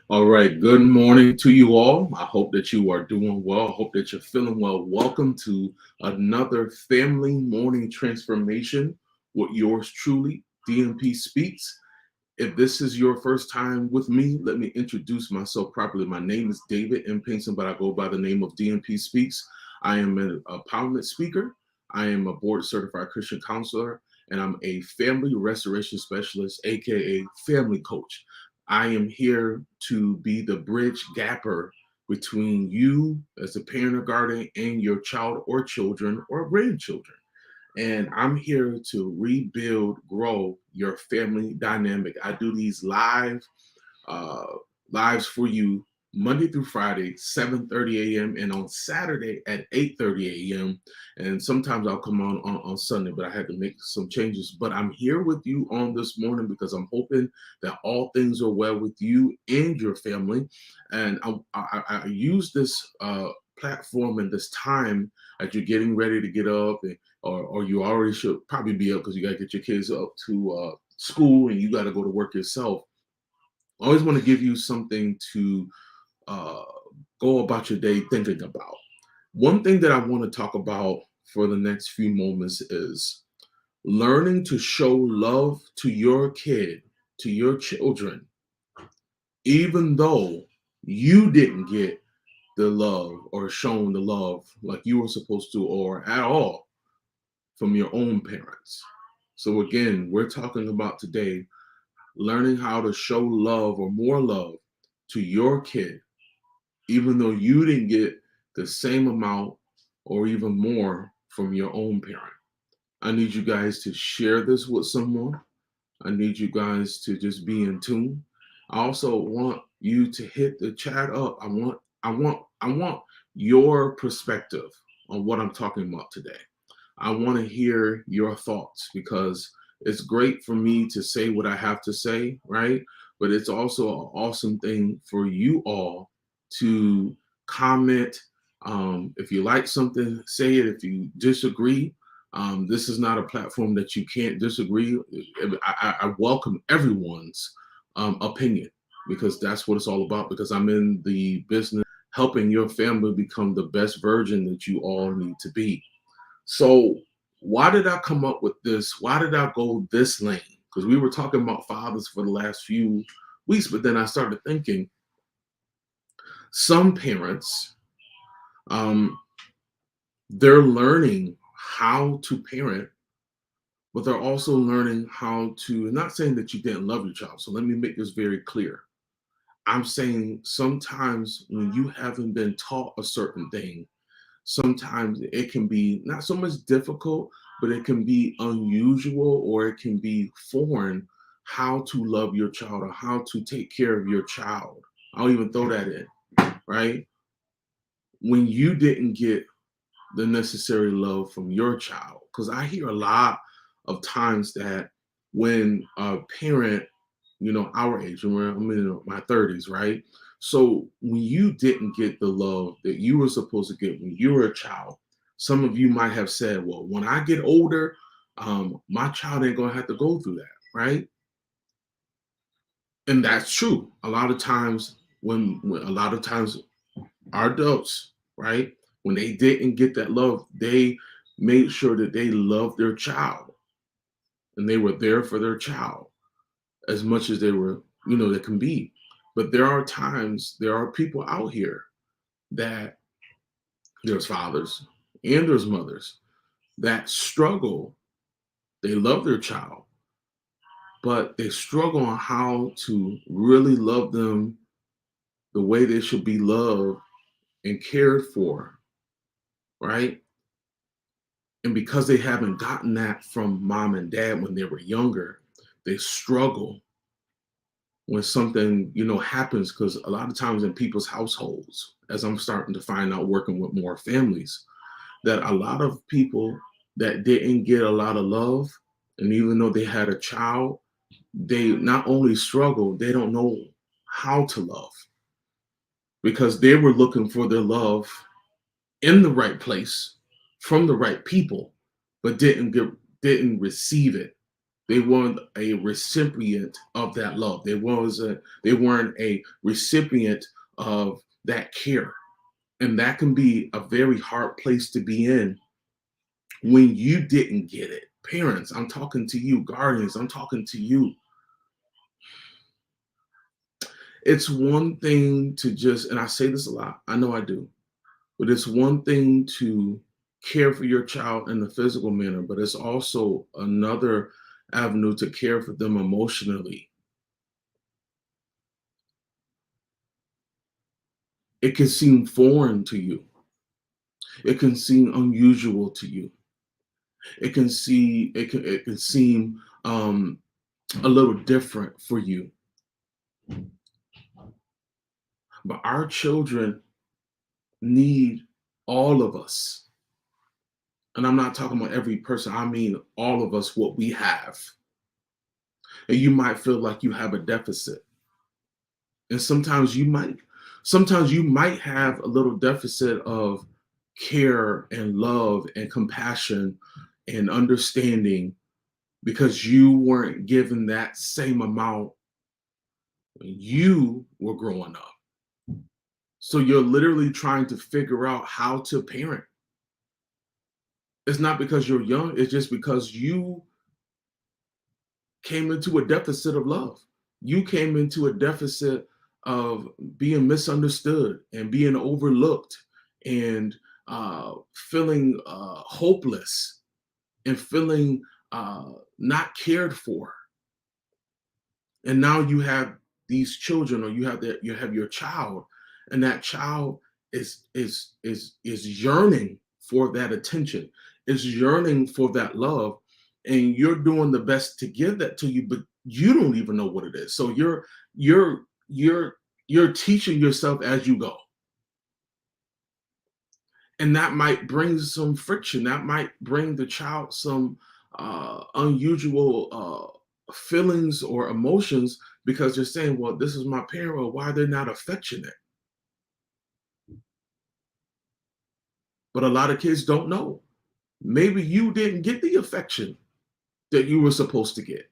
All right. Good morning to you all. I hope that you are doing well. I hope that you're feeling well. Welcome to another Family Morning Transformation with yours truly, DMP Speaks. If this is your first time with me, let me introduce myself properly. My name is David M. Pinson, but I go by the name of DMP Speaks. I am an empowerment speaker. I am a board certified Christian counselor, and I'm a family restoration specialist, aka family coach. I am here to be the bridge gapper between you as a parent or guardian and your child or children or grandchildren. And I'm here to rebuild, grow your family dynamic. I do these uh, lives for you Monday through Friday, 7:30 a.m. and on Saturday at 8:30 a.m. And sometimes I'll come on Sunday, but I had to make some changes. But I'm here with you on this morning because I'm hoping that all things are well with you and your family. And I use this platform and this time as you're getting ready to get up, or you already should probably be up because you got to get your kids up to school and you got to go to work yourself. I always want to give you something to uh, go about your day thinking about. One thing that I want to talk about for the next few moments is learning to show love to your kid, to your children, even though you didn't get the love or shown the love like you were supposed to or at all from your own parents. So, again, we're talking about today learning how to show love or more love to your kid, even though you didn't get the same amount or even more from your own parent. I need you guys to share this with someone. I need you guys to just be in tune. I also want you to hit the chat up. I want your perspective on what I'm talking about today. I want to hear your thoughts because it's great for me to say what I have to say, right? But it's also an awesome thing for you all to comment. If you like something, say it. If you disagree, this is not a platform that you can't disagree. I welcome everyone's opinion because that's what it's all about. Because I'm in the business helping your family become the best version that you all need to be. So why did I come up with this? Why did I go this lane? Because we were talking about fathers for the last few weeks, but then I started thinking some parents, um, they're learning how to parent, but they're also learning how to, not saying that you didn't love your child. So let me make this very clear. I'm saying sometimes when you haven't been taught a certain thing, sometimes it can be not so much difficult, but it can be unusual or it can be foreign how to love your child or how to take care of your child. I'll even throw that in, right? When you didn't get the necessary love from your child, because I hear a lot of times that when a parent, our age, and I'm in my 30s, right? So when you didn't get the love that you were supposed to get when you were a child, some of you might have said, well, when I get older, my child ain't gonna have to go through that, right? And that's true. A lot of times when a lot of times our adults, right, when they didn't get that love, they made sure that they loved their child and they were there for their child as much as they were, they can be. But there are times, there are people out here that there's fathers and there's mothers that struggle. They love their child, but they struggle on how to really love them the way they should be loved and cared for, right? And because they haven't gotten that from mom and dad when they were younger, they struggle when something happens, because a lot of times in people's households, as I'm starting to find out working with more families, that a lot of people that didn't get a lot of love, and even though they had a child, they not only struggle, they don't know how to love because they were looking for their love in the right place from the right people, but didn't receive it. They weren't a recipient of that love. They weren't a recipient of that care. And that can be a very hard place to be in when you didn't get it. Parents, I'm talking to you. Guardians, I'm talking to you. It's one thing to just, and I say this a lot, I know I do, but it's one thing to care for your child in the physical manner, but it's also another avenue to care for them emotionally. It can seem foreign to you. It can seem unusual to you. It can seem a little different for you. But our children need all of us. And I'm not talking about every person, I mean all of us, what we have. And you might feel like you have a deficit. And sometimes you might have a little deficit of care and love and compassion and understanding because you weren't given that same amount when you were growing up. So you're literally trying to figure out how to parent. It's not because you're young, it's just because you came into a deficit of love. You came into a deficit of being misunderstood and being overlooked and feeling hopeless and feeling not cared for. And now you have these children, or you have your child, and that child is yearning for that attention, is yearning for that love, and you're doing the best to give that to you, but you don't even know what it is. So you're you're you're teaching yourself as you go, and that might bring some friction. That might bring the child some unusual feelings or emotions because they're saying, well, this is my parent, or why they're not affectionate. But a lot of kids don't know. Maybe you didn't get the affection that you were supposed to get.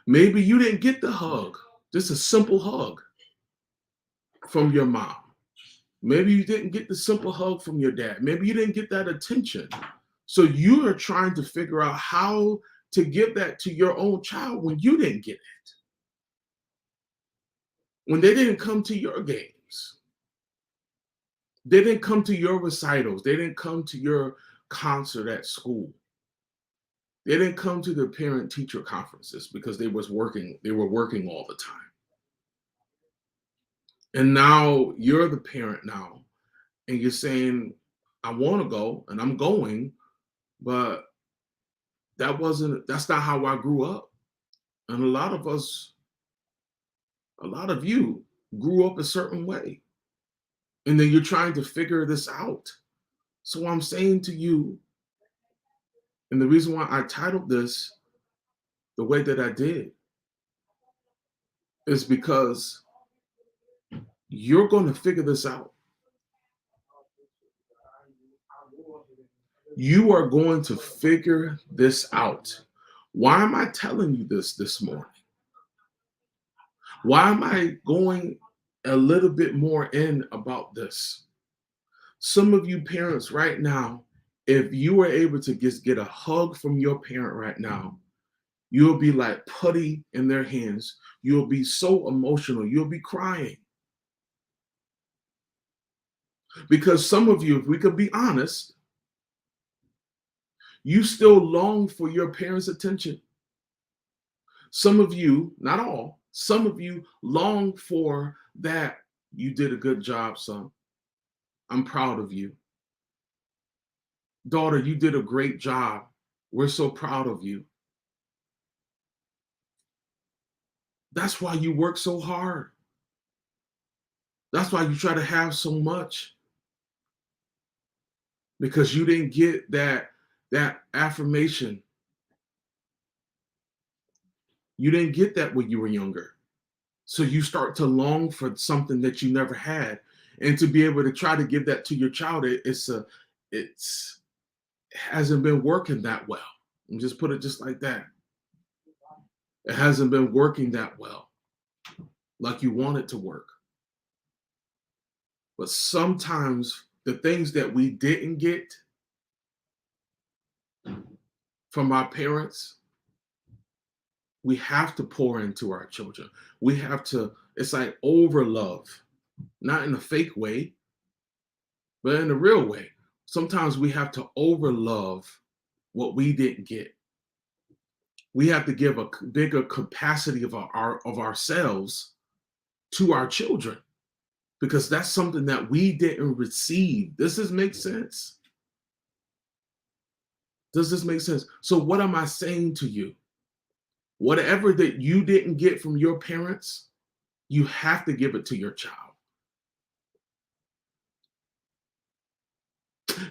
Maybe you didn't get the hug, just a simple hug from your mom. Maybe you didn't get the simple hug from your dad. Maybe you didn't get that attention. So you are trying to figure out how to give that to your own child when you didn't get it, when they didn't come to your games. They didn't come to your recitals. They didn't come to your concert at school. They didn't come to the parent teacher conferences because they were working all the time. And now you're the parent now, and you're saying, I want to go and I'm going, but that's not how I grew up. And a lot of us, a lot of you grew up a certain way. And then you're trying to figure this out. So I'm saying to you, and the reason why I titled this the way that I did is because you're going to figure this out. You are going to figure this out. Why am I telling you this morning? Why am I going a little bit more in about this? Some of you parents right now, if you were able to just get a hug from your parent right now, you'll be like putty in their hands. You'll be so emotional. You'll be crying. Because some of you, if we could be honest, you still long for your parents' attention. Some of you, not all, some of you long for that. You did a good job, son. I'm proud of you. Daughter, you did a great job. We're so proud of you. That's why you work so hard. That's why you try to have so much. Because you didn't get that affirmation. You didn't get that when you were younger. So you start to long for something that you never had. And to be able to try to give that to your child, it hasn't been working that well. And just put it just like that. It hasn't been working that well, like you want it to work. But sometimes the things that we didn't get from our parents, we have to pour into our children. We have to, it's like over love, not in a fake way, but in a real way. Sometimes we have to over love what we didn't get. We have to give a bigger capacity of ourselves to our children because that's something that we didn't receive. Does this make sense? Does this make sense? So what am I saying to you? Whatever that you didn't get from your parents, you have to give it to your child.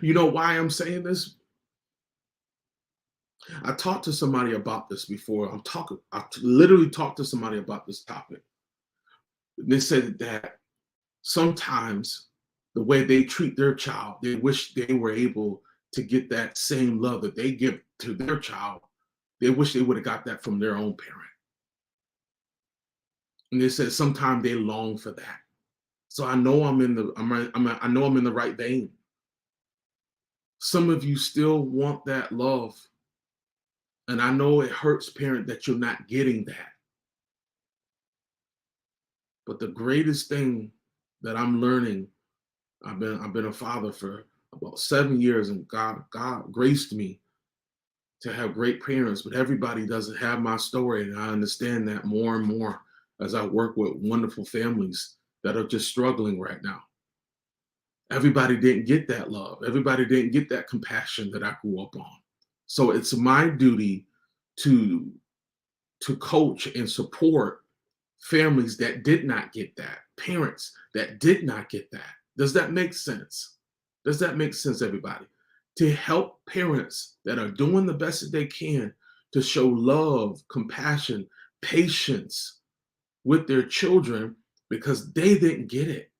You know why I'm saying this? I talked to somebody about this before. I literally talked to somebody about this topic. They said that sometimes the way they treat their child, they wish they were able to get that same love that they give to their child. They wish they would have got that from their own parent. And they said sometimes they long for that. So I know I know I'm in the right vein. Some of you still want that love. And I know it hurts, parent, that you're not getting that. But the greatest thing that I'm learning, I've been a father for about 7 years, and God graced me to have great parents, but everybody doesn't have my story. And I understand that more and more as I work with wonderful families that are just struggling right now. Everybody didn't get that love. Everybody didn't get that compassion that I grew up on. So it's my duty to coach and support families that did not get that, parents that did not get that. Does that make sense? Does that make sense, everybody? To help parents that are doing the best that they can to show love, compassion, patience with their children because they didn't get it.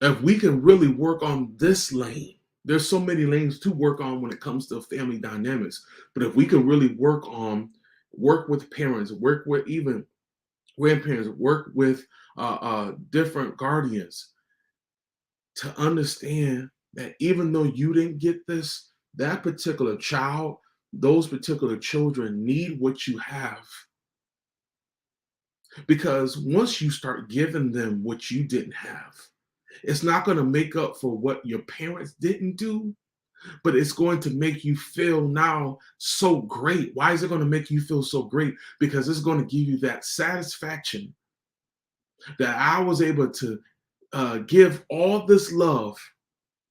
If we can really work on this lane, there's so many lanes to work on when it comes to family dynamics. But if we can really work with parents, work with even grandparents, work with different guardians to understand that even though you didn't get this, that particular child, those particular children need what you have. Because once you start giving them what you didn't have, it's not going to make up for what your parents didn't do, but it's going to make you feel now so great. Why is it going to make you feel so great? Because it's going to give you that satisfaction that I was able to give all this love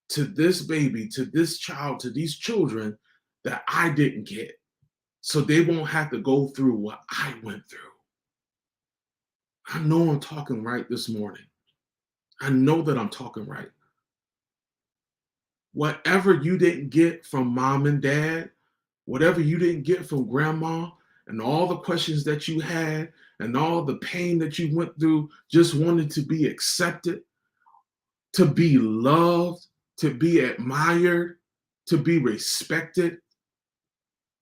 to this baby, to this child, to these children that I didn't get. So they won't have to go through what I went through. I know I'm talking right this morning. I know that I'm talking right. Whatever you didn't get from mom and dad, whatever you didn't get from grandma, and all the questions that you had, and all the pain that you went through, just wanted to be accepted, to be loved, to be admired, to be respected,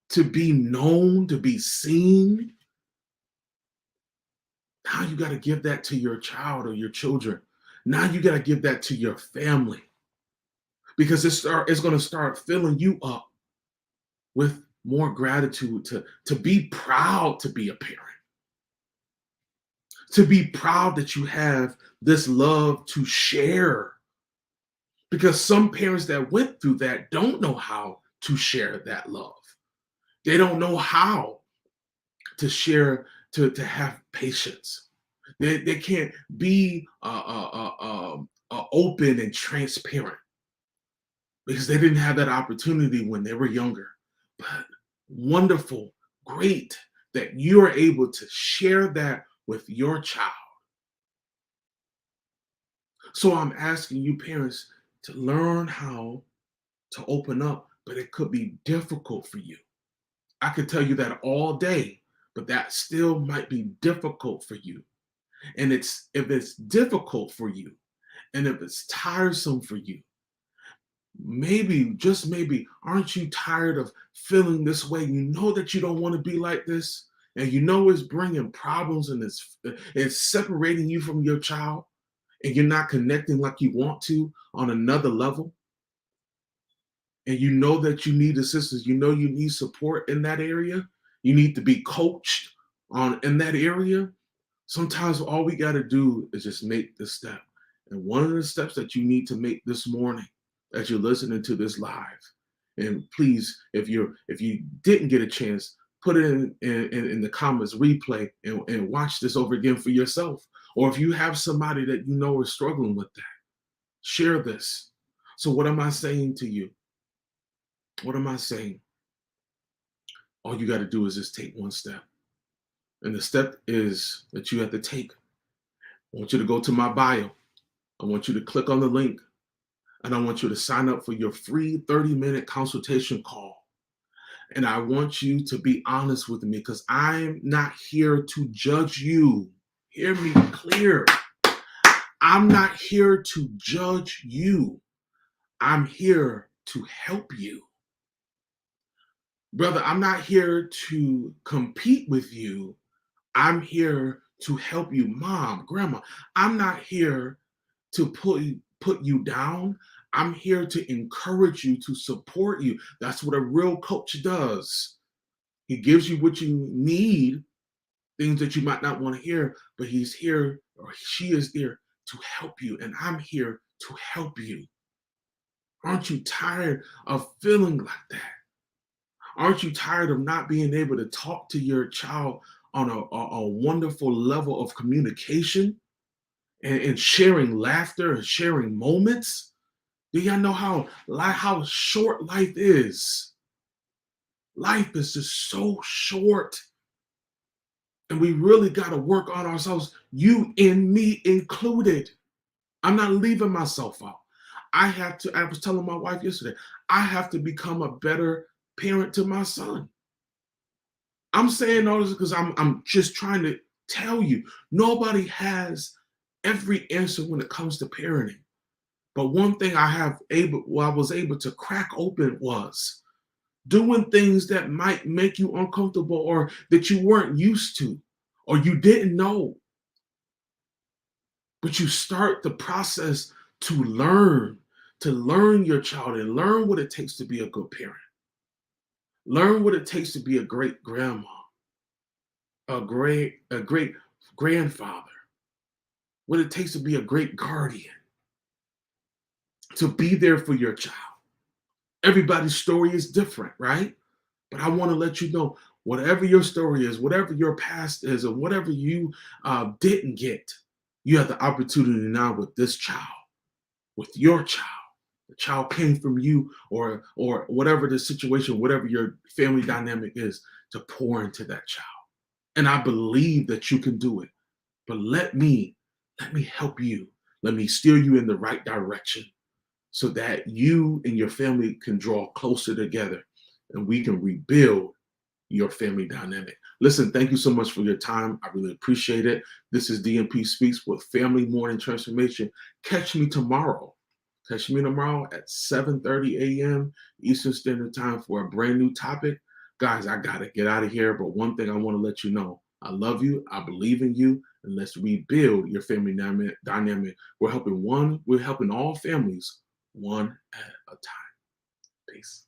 to be known, to be seen. Now you got to give that to your child or your children. Now you got to give that to your family, because it's going to start filling you up with more gratitude, to be proud to be a parent, to be proud that you have this love to share. Because some parents that went through that don't know how to share that love. They don't know how to share, to have patience. They can't be open and transparent because they didn't have that opportunity when they were younger. But wonderful, great that you are able to share that with your child. So I'm asking you parents to learn how to open up, but it could be difficult for you. I could tell you that all day, but that still might be difficult for you. And if it's difficult for you, and if it's tiresome for you, maybe, just maybe, aren't you tired of feeling this way? You know that you don't want to be like this, and you know it's bringing problems, and it's separating you from your child, and you're not connecting like you want to on another level. And you know that you need assistance, you know you need support in that area, you need to be coached on in that area. Sometimes all we got to do is just make the step. And one of the steps that you need to make this morning as you're listening to this live, and please, if you didn't get a chance, put it in the comments, replay, and watch this over again for yourself. Or if you have somebody that you know is struggling with that, share this. So what am I saying to you? What am I saying? All you got to do is just take one step. And the step is that you have to take. I want you to go to my bio. I want you to click on the link, and I want you to sign up for your free 30-minute consultation call. And I want you to be honest with me, because I'm not here to judge you. Hear me clear. I'm not here to judge you. I'm here to help you. Brother, I'm not here to compete with you. I'm here to help you. Mom, grandma, I'm not here to put you down. I'm here to encourage you, to support you. That's what a real coach does. He gives you what you need, things that you might not want to hear, but he's here, or she is there to help you. And I'm here to help you. Aren't you tired of feeling like that? Aren't you tired of not being able to talk to your child on a wonderful level of communication, and sharing laughter and sharing moments? Do y'all know how short life is? Life is just so short. And we really got to work on ourselves, you and me included. I'm not leaving myself out. I was telling my wife yesterday, I have to become a better parent to my son. I'm saying all this because I'm just trying to tell you, nobody has every answer when it comes to parenting. But one thing I was able to crack open was doing things that might make you uncomfortable, or that you weren't used to, or you didn't know. But you start the process to learn your child, and learn what it takes to be a good parent. Learn what it takes to be a great grandma, a great grandfather, what it takes to be a great guardian, to be there for your child. Everybody's story is different, right? But I want to let you know, whatever your story is, whatever your past is, or whatever you didn't get, you have the opportunity now with this child, with your child. The child came from you, or whatever the situation, whatever your family dynamic is, to pour into that child. And I believe that you can do it. But let me help you. Let me steer you in the right direction so that you and your family can draw closer together and we can rebuild your family dynamic. Listen, thank you so much for your time. I really appreciate it. This is DMP Speaks with Family Morning Transformation. Catch me tomorrow. Catch me tomorrow at 7:30 a.m. Eastern Standard Time for a brand new topic. Guys, I got to get out of here. But one thing I want to let you know, I love you. I believe in you. And let's rebuild your family dynamic. We're helping all families one at a time. Peace.